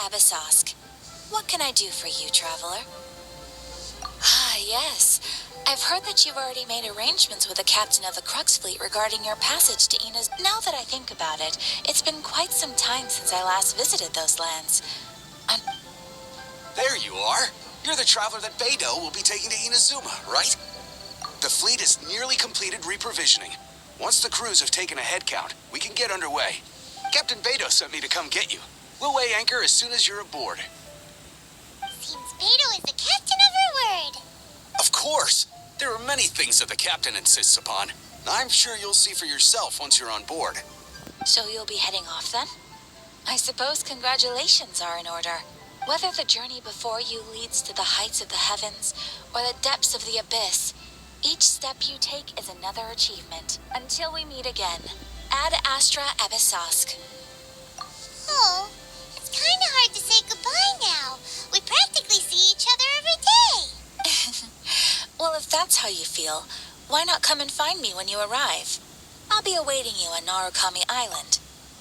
Abyssosque. What can I do for you, traveler? Ah, yes. I've heard that you've already made arrangements with the captain of the Crux fleet regarding your passage to Ina's. Now that I think about it, it's been quite some time since I last visited those lands. There you are. You're the traveler that Beidou will be taking to Inazuma, right? The fleet is nearly completed reprovisioning. Once the crews have taken a head count, we can get underway. Captain Beidou sent me to come get you. We'll weigh anchor as soon as you're aboard. Seems Beidou is the captain of her word. Of course. There are many things that the captain insists upon. I'm sure you'll see for yourself once you're on board. So you'll be heading off then? I suppose congratulations are in order. Whether the journey before you leads to the heights of the heavens or the depths of the abyss, each step you take is another achievement. Until we meet again, Ad Astra Abyssosque. Oh, it's kind of hard to say goodbye now. We practically see each other every day. Well, if that's how you feel, why not come and find me when you arrive? I'll be awaiting you on Narukami Island.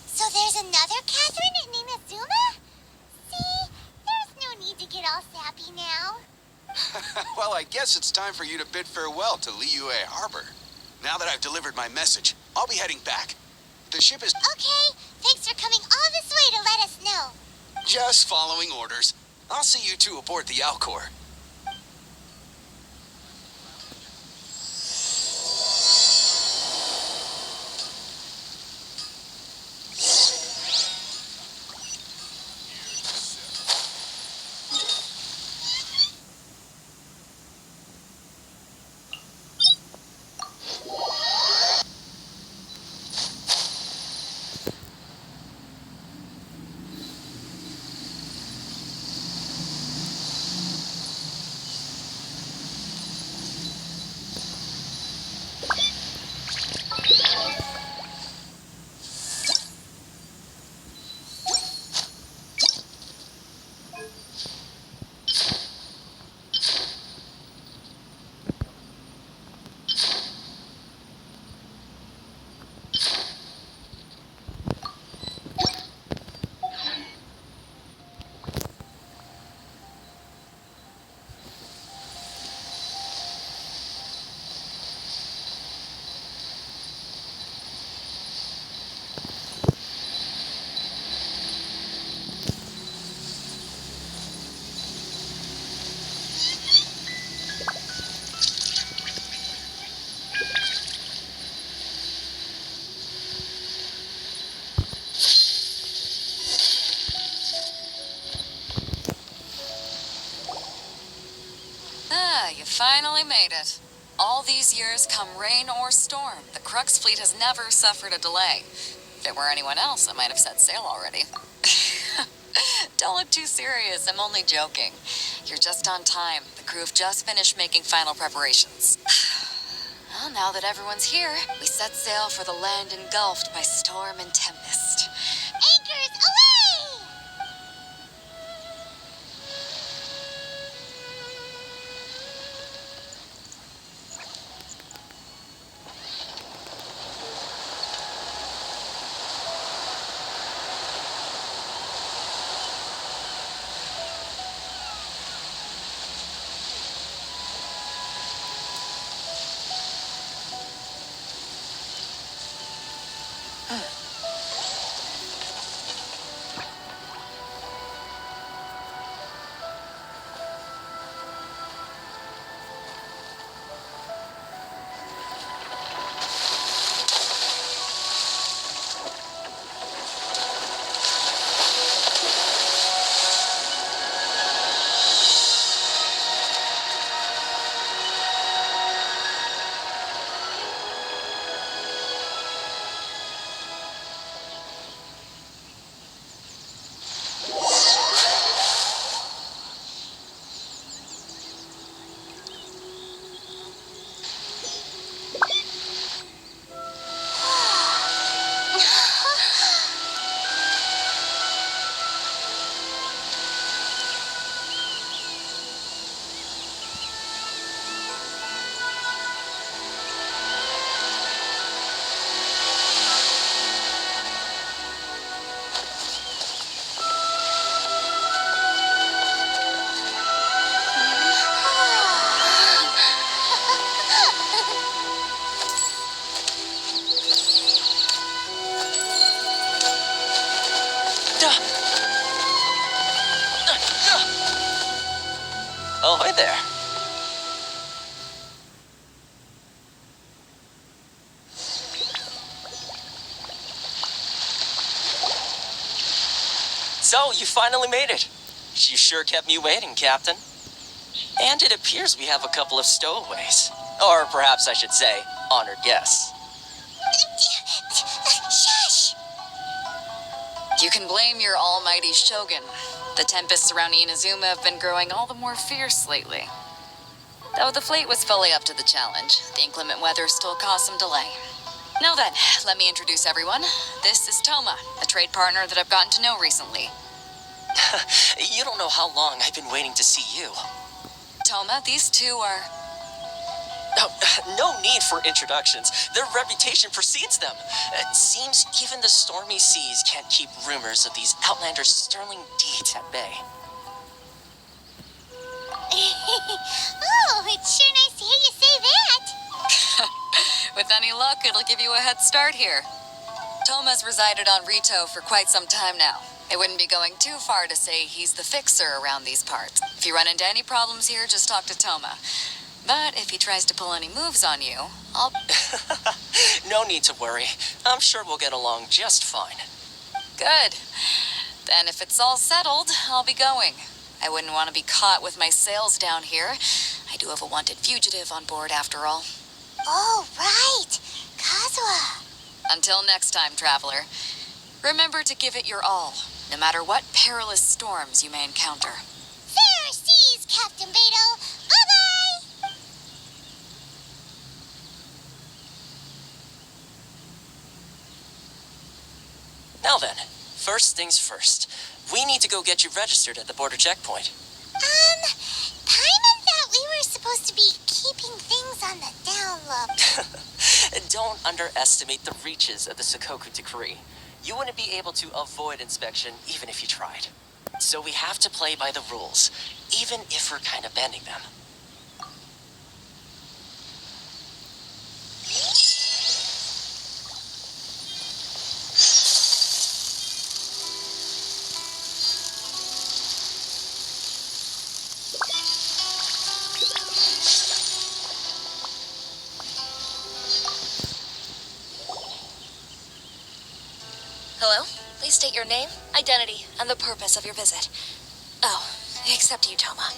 So there's another Catherine in Inazuma? See, there's no need to get all sappy now. Well, I guess it's time for you to bid farewell to Liyue Harbor. Now that I've delivered my message, I'll be heading back. The ship is... Okay, thanks for coming all this way to let us know. just following orders. I'll see you two aboard the Alcor. You finally made it. All these years, come rain or storm, the Crux fleet has never suffered a delay. If it were anyone else, I might have set sail already. Don't look too serious, I'm only joking. You're just on time. The crew have just finished making final preparations. Well, now that everyone's here, we set sail for the land engulfed by storm and tempest. Anchors away! Ahoy there. So, you finally made it. You sure kept me waiting, Captain. And it appears we have a couple of stowaways. Or perhaps I should say, honored guests. Shush! You can blame your almighty shogun. The tempests around Inazuma have been growing all the more fierce lately. Though the fleet was fully up to the challenge, the inclement weather still caused some delay. Now then, let me introduce everyone. This is Toma, a trade partner that I've gotten to know recently. You don't know how long I've been waiting to see you. Toma, these two are... Oh, no need for introductions. Their reputation precedes them. It seems even the stormy seas can't keep rumors of these Outlanders' sterling deeds at bay. Oh, it's sure nice to hear you say that. With any luck, it'll give you a head start here. Toma's resided on Rito for quite some time now. It wouldn't be going too far to say he's the fixer around these parts. If you run into any problems here, just talk to Toma. But if he tries to pull any moves on you, I'll... No need to worry. I'm sure we'll get along just fine. Good. Then if it's all settled, I'll be going. I wouldn't want to be caught with my sails down here. I do have a wanted fugitive on board after all. Oh, right. Kazuha. Until next time, traveler. Remember to give it your all, no matter what perilous storms you may encounter. Fair seas, Captain Beto. Bye-bye. Now then, first things first. We need to go get you registered at the border checkpoint. Paimon thought we were supposed to be keeping things on the down low. Don't underestimate the reaches of the Sakoku Decree. You wouldn't be able to avoid inspection even if you tried. So we have to play by the rules, even if we're kind of bending them. Hello? Please state your name, identity, and the purpose of your visit. Oh, except you, Toma.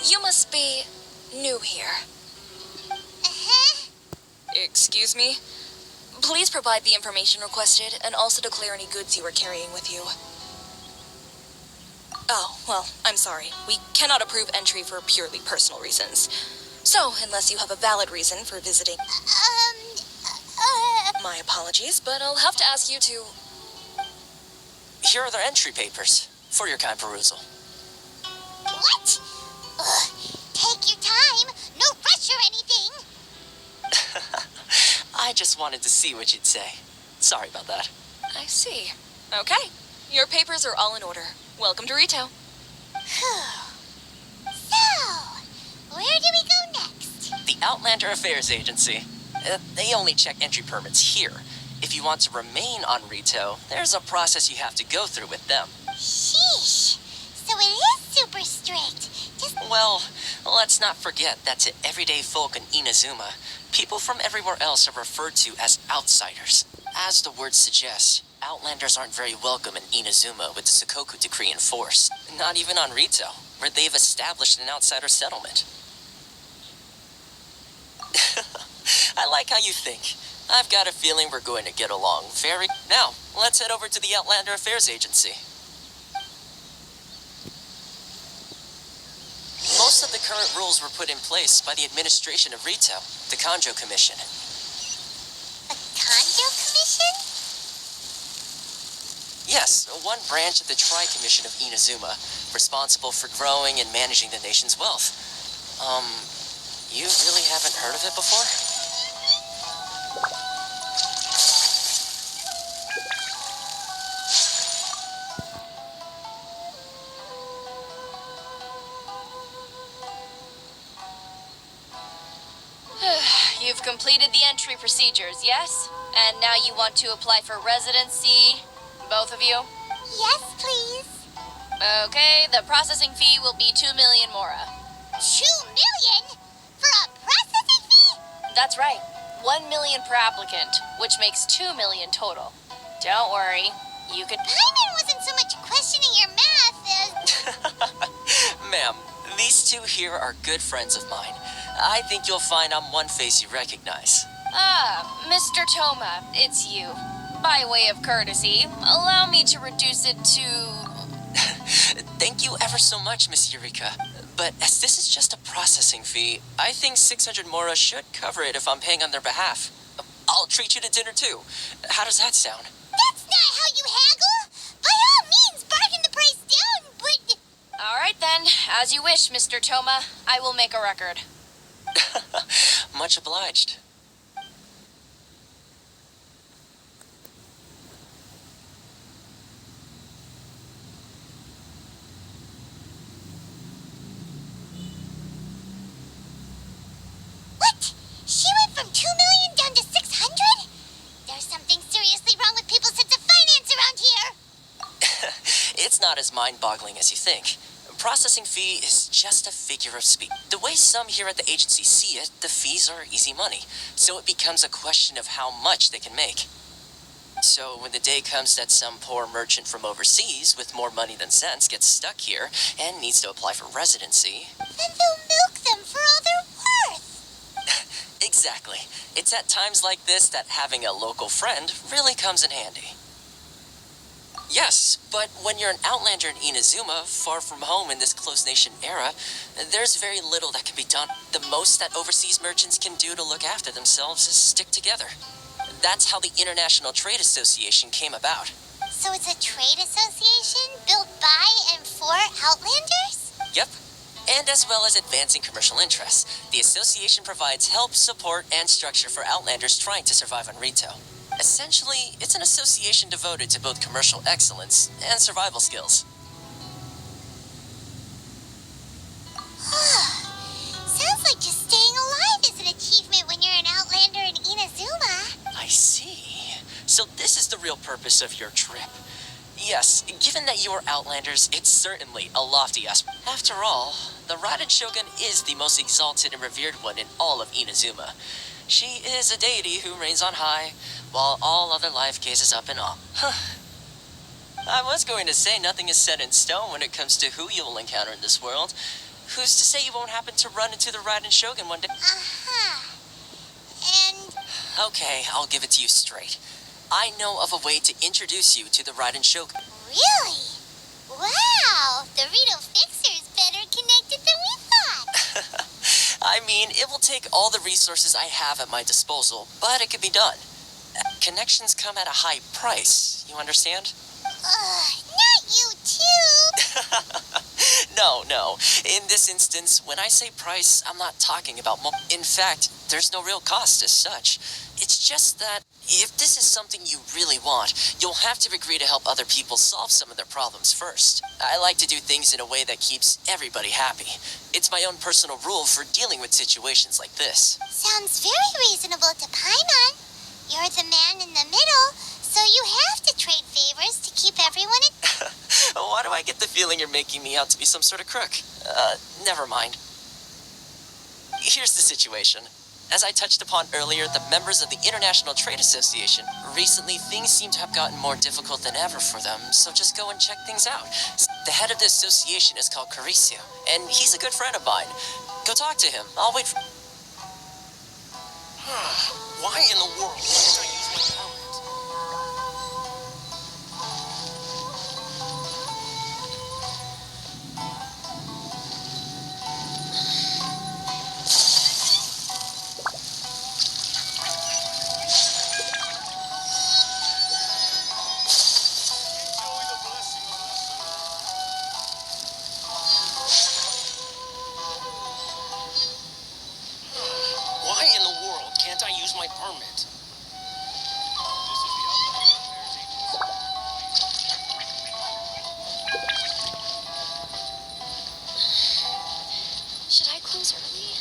You must be new here. Uh-huh. Excuse me? Please provide the information requested and also declare any goods you are carrying with you. Oh, well, I'm sorry. We cannot approve entry for purely personal reasons. So, unless you have a valid reason for visiting... My apologies, but I'll have to ask you to... Here are their entry papers for your kind perusal. What? Ugh, take your time. No rush or anything. I just wanted to see what you'd say. Sorry about that. I see. Okay. Your papers are all in order. Welcome to Rito. So, where do we go next? The Outlander Affairs Agency. They only check entry permits here. If you want to remain on Rito, there's a process you have to go through with them. Sheesh. So it is super strict. Just... Well, let's not forget that to everyday folk in Inazuma, people from everywhere else are referred to as outsiders. As the word suggests, Outlanders aren't very welcome in Inazuma with the Sakoku Decree in force. Not even on Rito, where they've established an outsider settlement. I like how you think. I've got a feeling we're going to get along very... Now, let's head over to the Outlander Affairs Agency. Most of the current rules were put in place by the administration of Rito, the Kanjo Commission. A Kanjo Commission? Yes, one branch of the Tri-Commission of Inazuma, responsible for growing and managing the nation's wealth. You really haven't heard of it before? You've completed the entry procedures, yes? And now you want to apply for residency? Both of you? Yes, please. Okay, the processing fee will be 2 million mora. 2 million? For a processing fee? That's right. 1 million per applicant, which makes 2 million total. Don't worry, you could... Paimon wasn't so much questioning your math as... Ma'am, these two here are good friends of mine. I think you'll find I'm one face you recognize. Ah, Mr. Toma, it's you. By way of courtesy, allow me to reduce it to... Thank you ever so much, Miss Eureka. But as this is just a processing fee, I think 600 Mora should cover it if I'm paying on their behalf. I'll treat you to dinner too. How does that sound? That's not how you haggle! By all means, bargain the price down, but... All right then, as you wish, Mr. Toma. I will make a record. Much obliged. What? She went from 2 million down to 600? There's something seriously wrong with people's sense of finance around here! It's not as mind-boggling as you think. Processing fee is just a figure of speech. The way some here at the agency see it, the fees are easy money, so it becomes a question of how much they can make. So when the day comes that some poor merchant from overseas with more money than sense gets stuck here and needs to apply for residency... Then they'll milk them for all they're worth! Exactly. It's at times like this that having a local friend really comes in handy. Yes, but when you're an outlander in Inazuma, far from home in this closed nation era, there's very little that can be done. The most that overseas merchants can do to look after themselves is stick together. That's how the International Trade Association came about. So it's a trade association built by and for Outlanders? Yep. And as well as advancing commercial interests, the association provides help, support, and structure for Outlanders trying to survive on retail. Essentially, it's an association devoted to both commercial excellence and survival skills. Sounds like just staying alive is an achievement when you're an Outlander in Inazuma. I see. So this is the real purpose of your trip. Yes, given that you're Outlanders, it's certainly a lofty aspect. After all, the Raiden Shogun is the most exalted and revered one in all of Inazuma. She is a deity who reigns on high, while all other life gazes up in awe. I was going to say nothing is set in stone when it comes to who you will encounter in this world. Who's to say you won't happen to run into the Raiden Shogun one day? And... Okay, I'll give it to you straight. I know of a way to introduce you to the Raiden Shogun. Really? Wow! The Rito Fixer's better connected than we thought! I mean, it will take all the resources I have at my disposal, but it can be done. Connections come at a high price, you understand? Not you too! No. In this instance, when I say price, I'm not talking about In fact, there's no real cost as such. It's just that if this is something you really want, you'll have to agree to help other people solve some of their problems first. I like to do things in a way that keeps everybody happy. It's my own personal rule for dealing with situations like this. Sounds very reasonable to Paimon. You're the man in the middle, so you have to trade favors to keep everyone in... Why do I get the feeling you're making me out to be some sort of crook? Never mind. Here's the situation. As I touched upon earlier, the members of the International Trade Association, recently things seem to have gotten more difficult than ever for them, so just go and check things out. The head of the association is called Caricio, and he's a good friend of mine. Go talk to him. I'll wait for... Why in the world can't I use my talent? Why in the world can't I use my permit? Should I close early?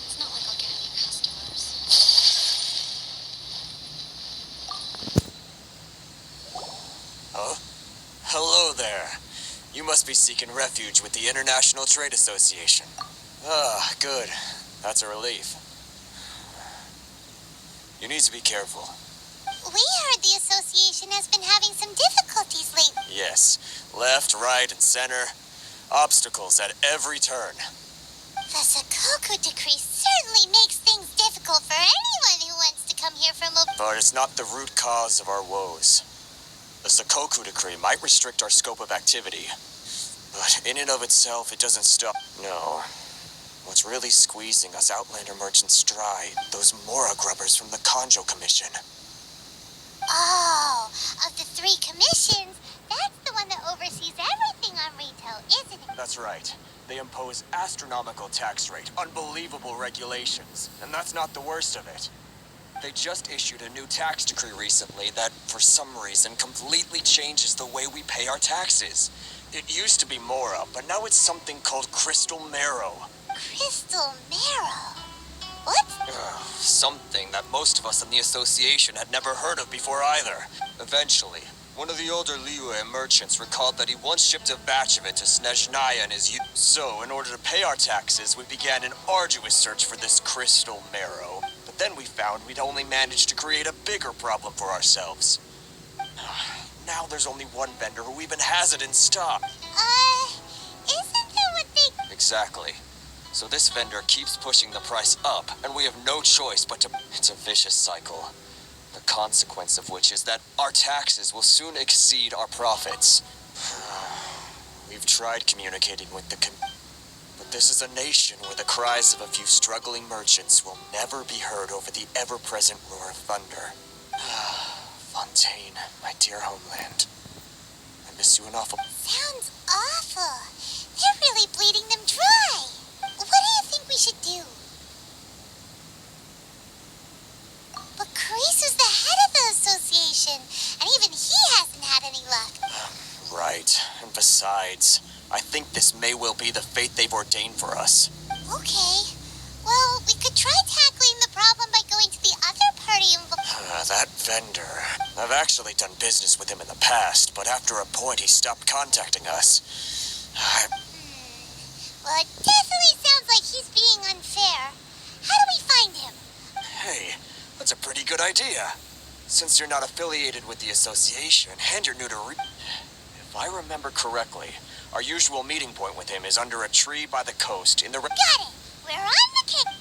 It's not like I'll get any customers. Huh? Hello there. You must must be seeking refuge with the International Trade Association. Ah, good. That's a relief. You need to be careful. We heard the association has been having some difficulties lately. Yes. Left, right, and center. Obstacles at every turn. The Sakoku decree certainly makes things difficult for anyone who wants to come here from a... But it's not the root cause of our woes. The Sakoku decree might restrict our scope of activity. But in and of itself, it doesn't stop. No. What's really squeezing us Outlander merchants dry, those Mora grubbers from the Kanjo Commission. Oh, of the 3 commissions, that's the one that oversees everything on retail, isn't it? That's right. They impose astronomical tax rate, unbelievable regulations, and that's not the worst of it. They just issued a new tax decree recently that, for some reason, completely changes the way we pay our taxes. It used to be Mora, but now it's something called Crystal Marrow. Crystal Marrow? What? Something that most of us in the association had never heard of before either. Eventually, one of the older Liyue merchants recalled that he once shipped a batch of it to Snezhnaya and his youth. So, in order to pay our taxes, we began an arduous search for this Crystal Marrow. But then we found we'd only managed to create a bigger problem for ourselves. Now there's only one vendor who even has it in stock. Isn't that what they... Exactly. So this vendor keeps pushing the price up, and we have no choice but to... It's a vicious cycle. The consequence of which is that our taxes will soon exceed our profits. We've tried communicating with the but this is a nation where the cries of a few struggling merchants will never be heard over the ever-present roar of thunder. Fontaine, my dear homeland. I miss you an awful... Sounds awful. They're really bleeding them dry. What do you think we should do? But Carisu's the head of the association, and even he hasn't had any luck. Right. And besides, I think this may well be the fate they've ordained for us. Okay. Well, we could try tackling the problem by going to the other party involved. That vendor. I've actually done business with him in the past, but after a point he stopped contacting us. Well, it definitely sounds like he's being unfair. How do we find him? Hey, that's a pretty good idea. Since you're not affiliated with the association, and you're new to If I remember correctly, our usual meeting point with him is under a tree by the coast in the... Got it. We're on the case.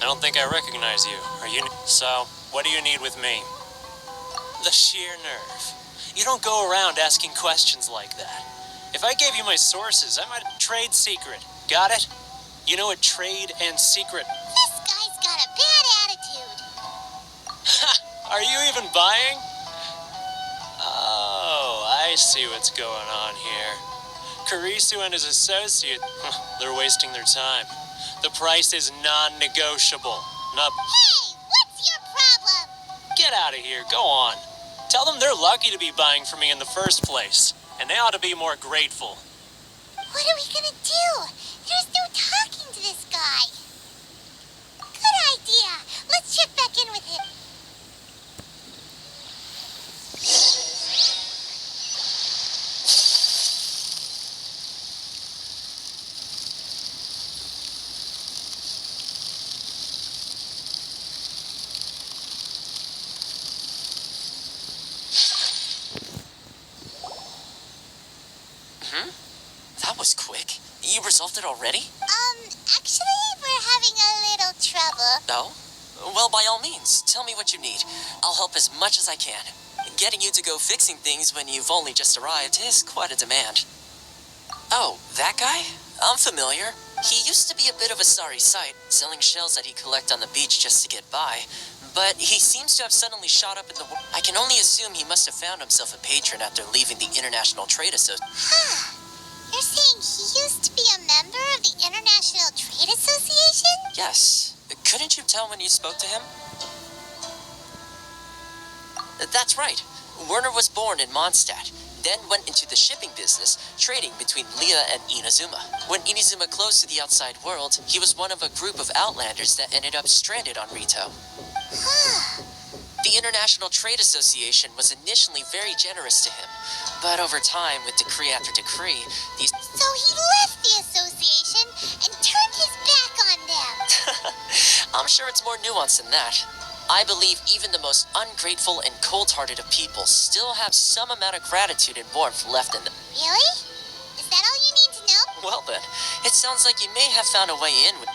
I don't think I recognize you. Are you... So, what do you need with me? The sheer nerve. You don't go around asking questions like that. If I gave you my sources, I might... Trade secret. Got it? You know what trade and secret... This guy's got a bad attitude. Are you even buying? Oh, I see what's going on here. Karisu and his associate, they're wasting their time. The price is non-negotiable. Not... Hey, what's your problem? Get out of here. Go on. Tell them they're lucky to be buying from me in the first place, and they ought to be more grateful. What are we gonna do? There's no talking to this guy. Good idea. Let's check back in with him. That was quick. You resolved it already? Actually, we're having a little trouble. No? Well, by all means, tell me what you need. I'll help as much as I can. Getting you to go fixing things when you've only just arrived is quite a demand. Oh, that guy? I'm familiar. He used to be a bit of a sorry sight, selling shells that he collect on the beach just to get by. But he seems to have suddenly shot up in the world. I can only assume he must have found himself a patron after leaving the International Trade Association. Huh. You're saying he used to be a member of the International Trade Association? Yes. Couldn't you tell when you spoke to him? That's right. Werner was born in Mondstadt, then went into the shipping business, trading between Leah and Inazuma. When Inazuma closed to the outside world, he was one of a group of outlanders that ended up stranded on Rito. Huh. The International Trade Association was initially very generous to him, but over time, with decree after decree, these... So he left the association and turned his back on them. I'm sure it's more nuanced than that. I believe even the most ungrateful and cold-hearted of people still have some amount of gratitude and warmth left in them. Really? Is that all you need to know? Well then, it sounds like you may have found a way in with...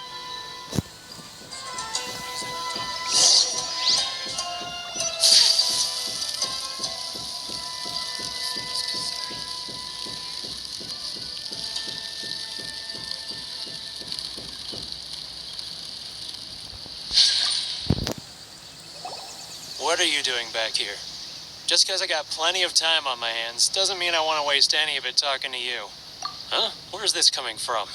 What are you doing back here? Just because I got plenty of time on my hands doesn't mean I want to waste any of it talking to you. Huh? Where's this coming from?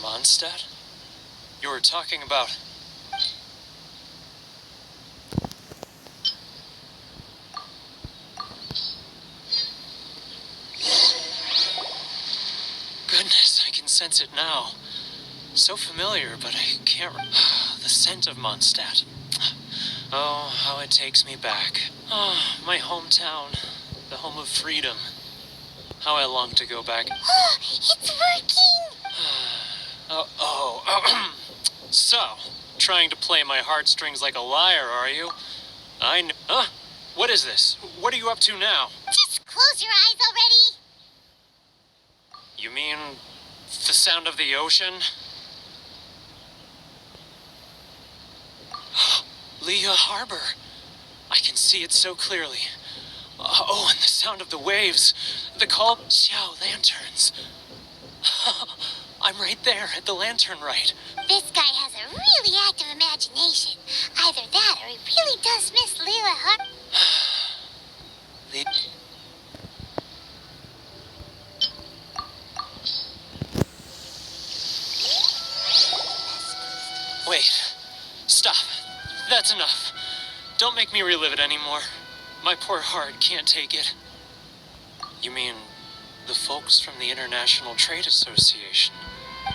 Mondstadt? You were talking about... Goodness, I can sense it now. So familiar, but I can't... The scent of Mondstadt. Oh, how it takes me back. Oh, my hometown. The home of freedom. How I long to go back. Oh, it's working! So, trying to play my heartstrings like a liar, are you? Huh? What is this? What are you up to now? Just close your eyes already! You mean the sound of the ocean? Leah Harbor. I can see it so clearly. Oh, and the sound of the waves. The call... Xiao lanterns. I'm right there at the lantern right. This guy has a really active imagination. Either that or he really does miss Leela Hart. Wait. Stop. That's enough. Don't make me relive it anymore. My poor heart can't take it. You mean the folks from the International Trade Association?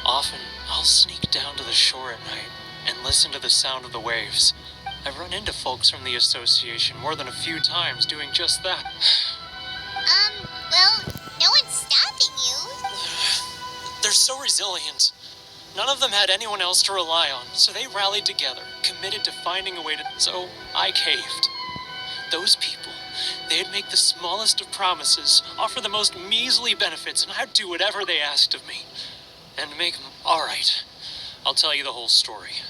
Often, I'll sneak down to the shore at night and listen to the sound of the waves. I've run into folks from the association more than a few times doing just that. Well, no one's stopping you. They're so resilient. None of them had anyone else to rely on, so they rallied together, committed to finding a way to... So I caved. Those people, they'd make the smallest of promises, offer the most measly benefits, and I'd do whatever they asked of me. And make them... All right, I'll tell you the whole story.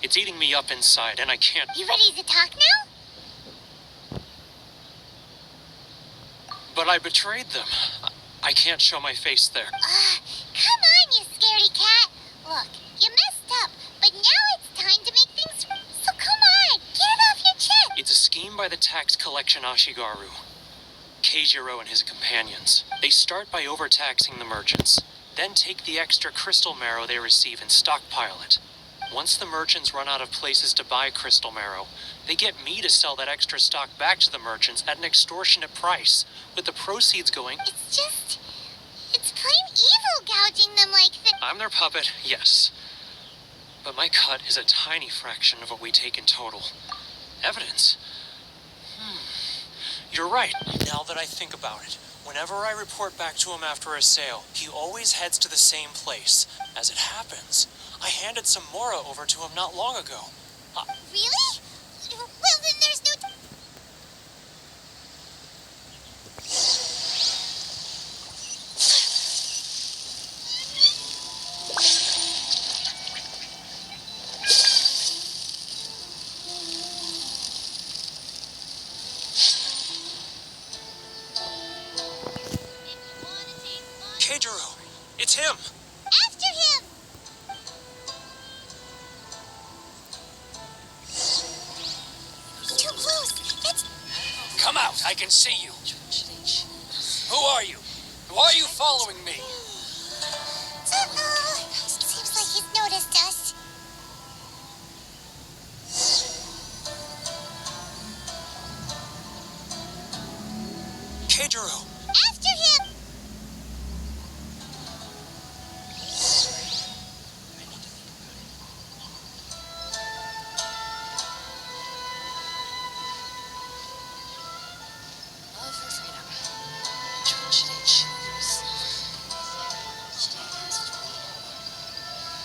It's eating me up inside, and I can't... You ready to talk now? But I betrayed them. I can't show my face there. Come on, you scaredy cat. Look, you messed up, but now it's time to make things... So come on, get it off your chest. It's a scheme by the tax collection Ashigaru. Keijiro and his companions. They start by overtaxing the merchants, then take the extra crystal marrow they receive and stockpile it. Once the merchants run out of places to buy crystal marrow, they get me to sell that extra stock back to the merchants at an extortionate price, with the proceeds going... It's plain evil gouging them like this. I'm their puppet, yes. But my cut is a tiny fraction of what we take in total. Evidence? You're right. Now that I think about it, whenever I report back to him after a sale, he always heads to the same place. As it happens, I handed some Mora over to him not long ago. Really? Well, then there's no... It's him! After him! Too close! That's... Come out, I can see you. Who are you? Why are you following me? Seems like he's noticed us. Keijiro! After him! Love for freedom. Which one should I choose? Should I ask for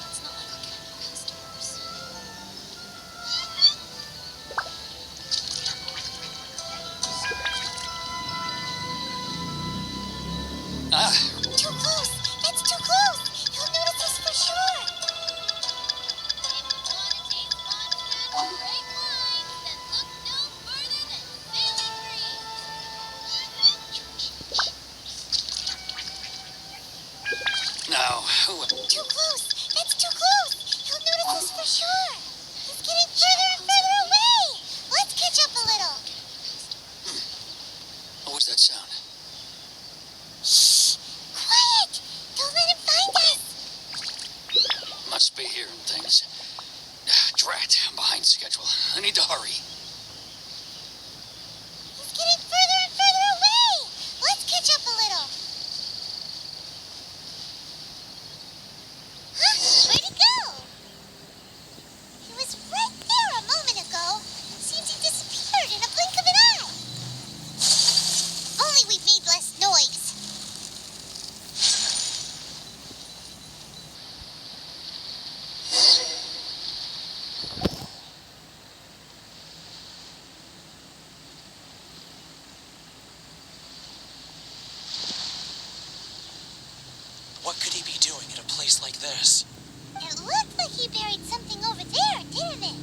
It's not like I'll get any customers. Too close! That's too close! He'll notice us for sure! Now, who? Too close! That's too close! He'll notice us for sure! He's getting further and further away! Let's catch up a little! What was that sound? Shh! Quiet! Don't let him find us! Must be hearing things. Drat, I'm behind schedule. I need to hurry. He's getting further and further away! Let's catch up a little! Huh? Where'd he go? He was right there a moment ago. Seems he disappeared in a blink of an eye. Only we made less noise. What could he be doing at a place like this? It looked like he buried something over there, didn't it?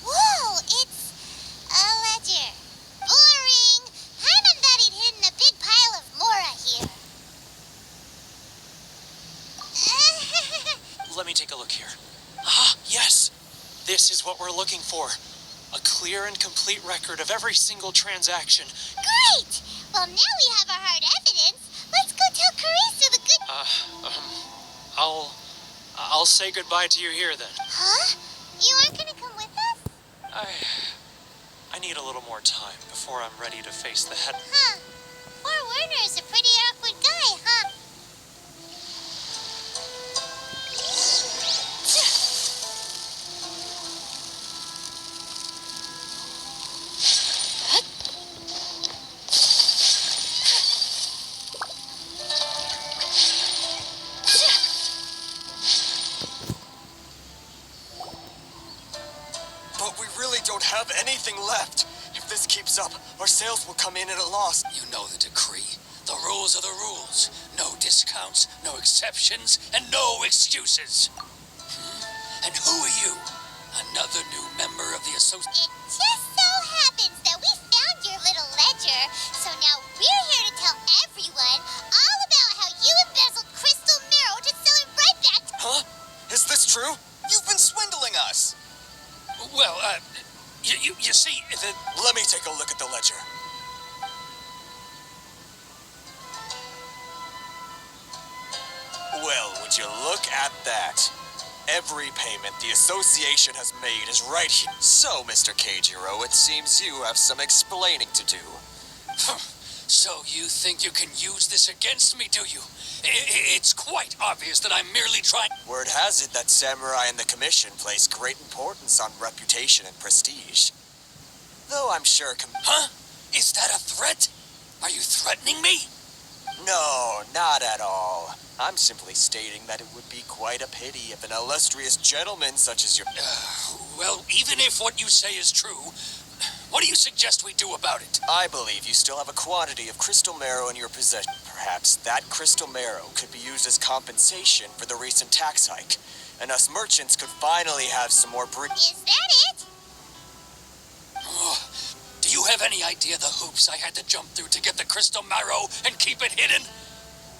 Whoa, it's a ledger. Boring. Hyman thought he'd hidden a big pile of Mora here. Let me take a look here. Ah, yes! This is what we're looking for. A clear and complete record of every single transaction. Great! Well, now we have our hard evidence. Let's go tell Karisu the good... I'll say goodbye to you here then. Huh? You aren't gonna come with us? I need a little more time before I'm ready to face the head. Huh. Poor Werner's a pretty awkward guy, huh? But we really don't have anything left. If this keeps up, our sales will come in at a loss. You know the decree. The rules are the rules. No discounts, no exceptions, and no excuses. And who are you? Another new member of the association? It just so happens that we found your little ledger, so now we're here to tell everyone all about how you embezzled crystal marrow to sell it right back to... Huh? Is this true? You've been swindling us. Well, you see, Let me take a look at the ledger. Well, would you look at that? Every payment the association has made is right here. So, Mr. Keijiro, it seems you have some explaining to do. So you think you can use this against me, do you? It's quite obvious that I'm merely trying... Word has it that samurai and the commission place great importance on reputation and prestige. Though I'm sure Huh? Is that a threat? Are you threatening me? No, not at all. I'm simply stating that it would be quite a pity if an illustrious gentleman such as your... Well, even if what you say is true, what do you suggest we do about it? I believe you still have a quantity of crystal marrow in your possession. Perhaps that crystal marrow could be used as compensation for the recent tax hike, and us merchants could finally have some more Is that it? Do you have any idea the hoops I had to jump through to get the crystal marrow and keep it hidden?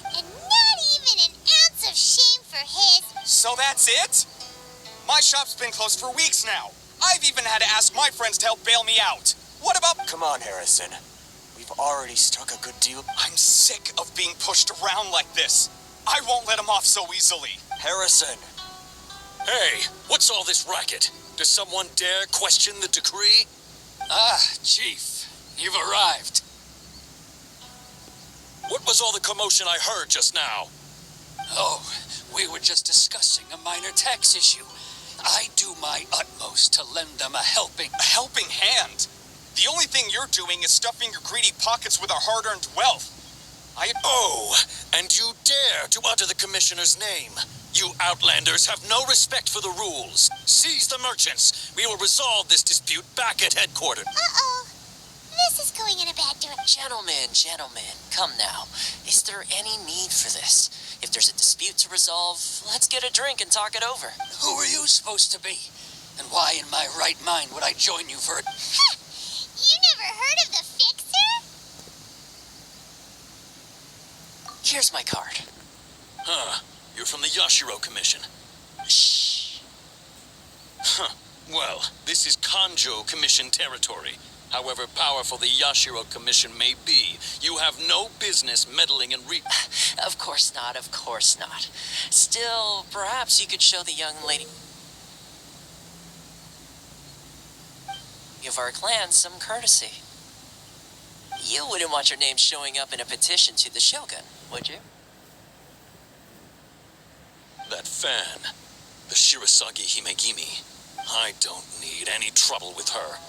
And not even an ounce of shame for his. So that's it? My shop's been closed for weeks now. I've even had to ask my friends to help bail me out. What about... Come on, Harrison. We've already struck a good deal. I'm sick of being pushed around like this. I won't let him off so easily. Harrison! Hey, what's all this racket? Does someone dare question the decree? Ah, Chief, you've arrived. What was all the commotion I heard just now? Oh, we were just discussing a minor tax issue. I do my utmost to lend them a helping hand? The only thing you're doing is stuffing your greedy pockets with our hard-earned wealth. Oh, and you dare to utter the Commissioner's name. You Outlanders have no respect for the rules. Seize the merchants. We will resolve this dispute back at headquarters. Uh-oh. This is going in a bad direction. Gentlemen, come now. Is there any need for this? If there's a dispute to resolve, let's get a drink and talk it over. Who are you supposed to be? And why in my right mind would I join you for a... You never heard of the Fixer? Here's my card. Huh. You're from the Yashiro Commission. Shh. Huh. Well, this is Kanjo Commission territory. However powerful the Yashiro Commission may be, you have no business meddling in Of course not. Still, perhaps you could show the young lady of our clan some courtesy. You wouldn't want your name showing up in a petition to the Shogun, would you? That fan, the Shirasagi Himegimi. I don't need any trouble with her.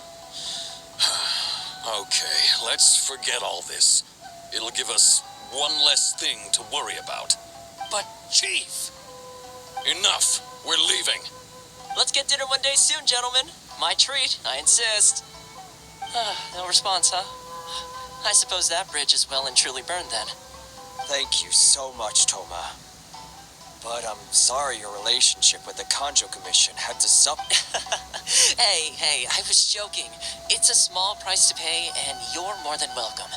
Okay, let's forget all this. It'll give us one less thing to worry about. But, Chief! Enough! We're leaving. Let's get dinner one day soon, gentlemen. My treat, I insist. No response, huh? I suppose that bridge is well and truly burned then. Thank you so much, Toma. But I'm sorry your relationship with the Kanjo Commission had to suffer. Hey, I was joking. It's a small price to pay, and you're more than welcome.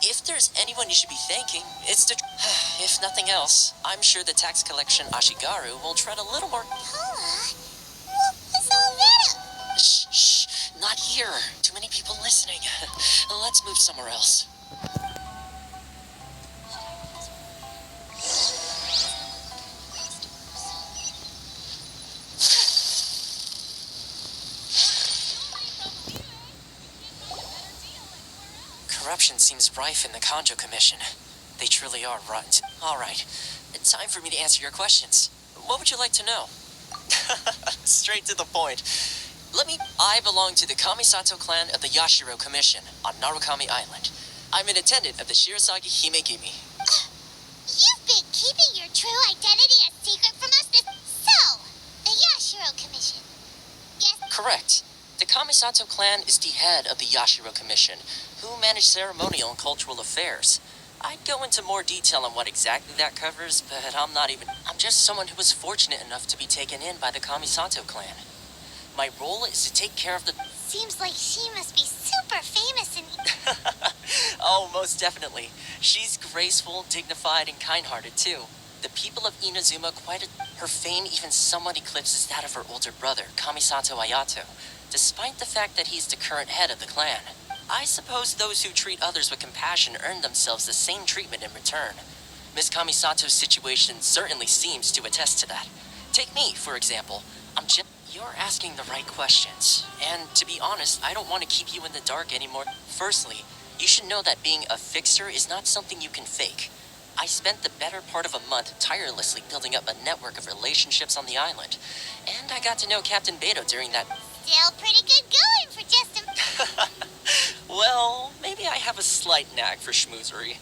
If there's anyone you should be thanking, it's the... If nothing else, I'm sure the tax collection Ashigaru will tread a little more... Paula, what was all that? Shh, not here. Too many people listening. Let's move somewhere else. Corruption seems rife in the Kanjo Commission. They truly are rotten. All right, it's time for me to answer your questions. What would you like to know? Straight to the point. I belong to the Kamisato clan of the Yashiro Commission on Narukami Island. I'm an attendant of the Shirasagi Himegimi. You've been keeping your true identity a secret from us So, the Yashiro Commission. Yes? Correct. The Kamisato clan is the head of the Yashiro Commission, who manage ceremonial and cultural affairs. I'd go into more detail on what exactly that covers, but I'm just someone who was fortunate enough to be taken in by the Kamisato clan. My role is to take care of the... Seems like she must be super famous and... Oh, most definitely. She's graceful, dignified, and kind-hearted, too. The people of Inazuma her fame even somewhat eclipses that of her older brother, Kamisato Ayato, despite the fact that he's the current head of the clan. I suppose those who treat others with compassion earn themselves the same treatment in return. Miss Kamisato's situation certainly seems to attest to that. Take me, for example. You're asking the right questions. And to be honest, I don't want to keep you in the dark anymore. Firstly, you should know that being a fixer is not something you can fake. I spent the better part of a month tirelessly building up a network of relationships on the island. And I got to know Captain Beto during that... Still pretty good going for just a... Well, maybe I have a slight knack for schmoozery.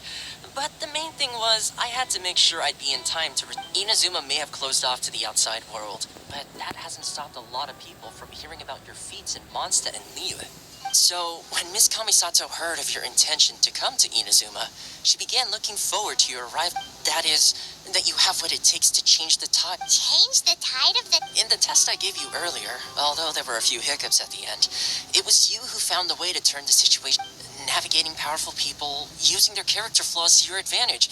But the main thing was, I had to make sure I'd be in time to... Inazuma may have closed off to the outside world, but that hasn't stopped a lot of people from hearing about your feats in Mondstadt and Lille. So So, when Miss Kamisato heard of your intention to come to Inazuma, she began looking forward to your arrival. That is, that you have what it takes to change the tide. Change the tide of the... In the test I gave you earlier, although there were a few hiccups at the end, it was you who found the way to turn the situation. Navigating powerful people, using their character flaws to your advantage.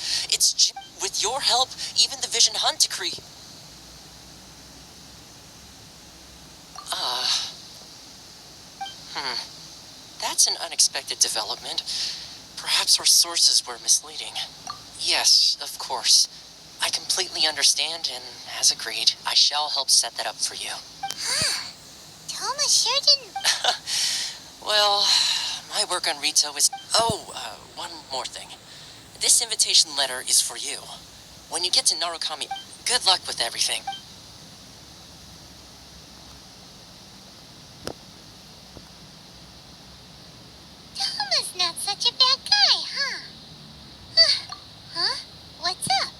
With your help, even the Vision Hunt decree. That's an unexpected development. Perhaps our sources were misleading. Yes, of course. I completely understand, and as agreed, I shall help set that up for you. Toma sure didn't... Well, my work on Rito is... one more thing. This invitation letter is for you. When you get to Narukami, good luck with everything. Toma's not such a bad guy, huh? Huh? What's up?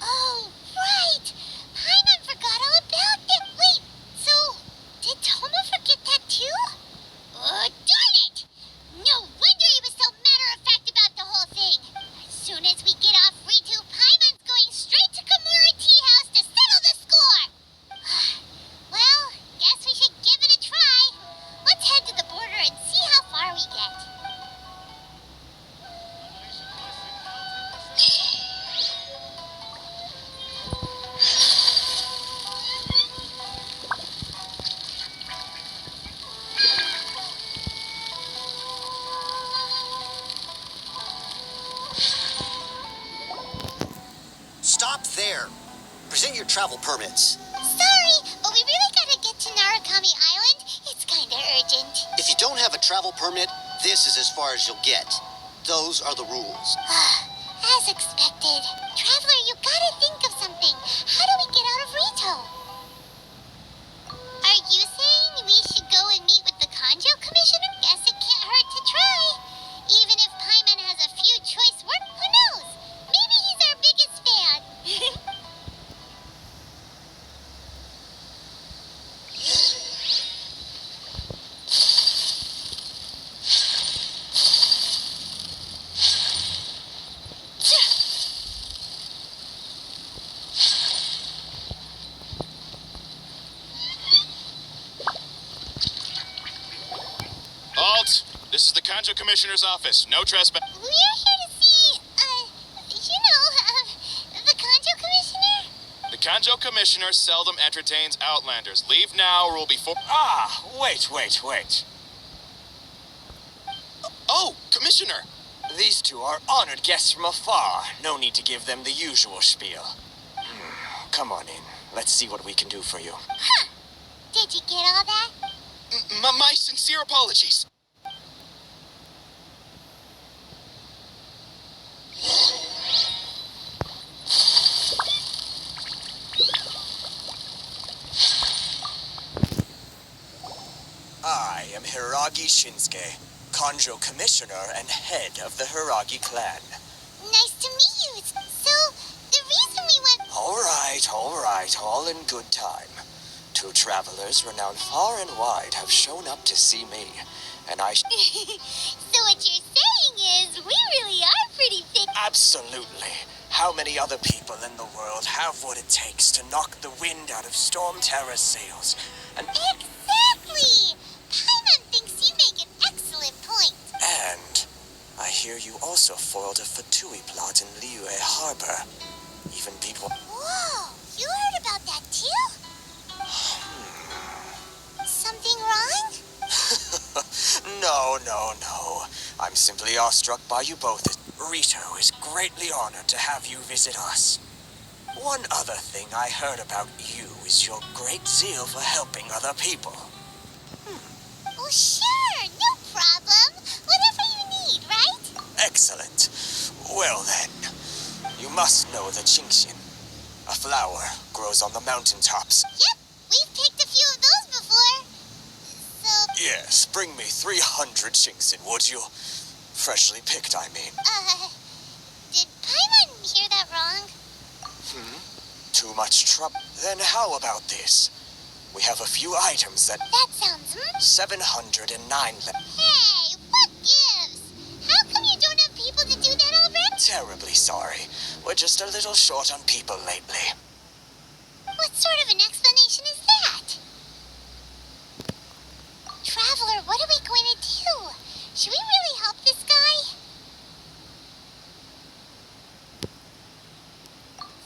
Oh, right! Paimon forgot all about that. Wait, so did Toma forget that too? Oh, darn it! No wonder he was so matter-of-fact about the whole thing. As soon as we get off Ritu, Paimon's going straight to Komura Tea House to settle the score. Well, guess we should give it a try. Let's head to the border and see how far we get. Stop there. Present your travel permits. Sorry, but we really gotta get to Narukami Island. It's kinda urgent. If you don't have a travel permit, this is as far as you'll get. Those are the rules. As expected. Traveler, you gotta think of something. How do we get out of Rito? Are you saying we should go and meet with the Kanjo Commissioner? Guess it can't hurt to try. Even if Paimon has a few choice words, who knows? Maybe he's our biggest fan. Halt! This is the Kanjo Commissioner's office. No trespass. We're here to see, the Kanjo Commissioner? The Kanjo Commissioner seldom entertains Outlanders. Leave now or will be for... Ah, wait. Oh, Commissioner! These two are honored guests from afar. No need to give them the usual spiel. Come on in. Let's see what we can do for you. Huh. Did you get all that? My sincere apologies. I am Hiragi Shinsuke, Kanjo Commissioner and head of the Hiragi clan. Nice to meet you. So, the reason we went... All right, all in good time. Two travelers renowned far and wide have shown up to see me, and I... So what you're saying is, we really are pretty fit. Absolutely. How many other people in the world have what it takes to knock the wind out of Storm Terra's sails? And... Exactly! Paimon thinks you make an excellent point. And I hear you also foiled a Fatui plot in Liyue Harbor. Even beat one... Whoa! You heard about that too? Something wrong? No. I'm simply awestruck by you both. Rito is greatly honored to have you visit us. One other thing I heard about you is your great zeal for helping other people. Oh, sure. No problem. Whatever you need, right? Excellent. Well then, you must know the Genshin. A flower grows on the mountaintops. Yep, we've picked a few of those before. So... Yes, bring me 300 Genshin, would you? Freshly picked, I mean. Did Paimon hear that wrong? Too much trouble. Then how about this? We have a few items that... That sounds... 709 Hey, what gives? How come you don't have people to do that already? Terribly sorry. We're just a little short on people lately. What sort of an explanation is that? Traveler, what are we going to do? Should we really help this guy?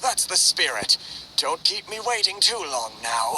That's the spirit. Don't keep me waiting too long now.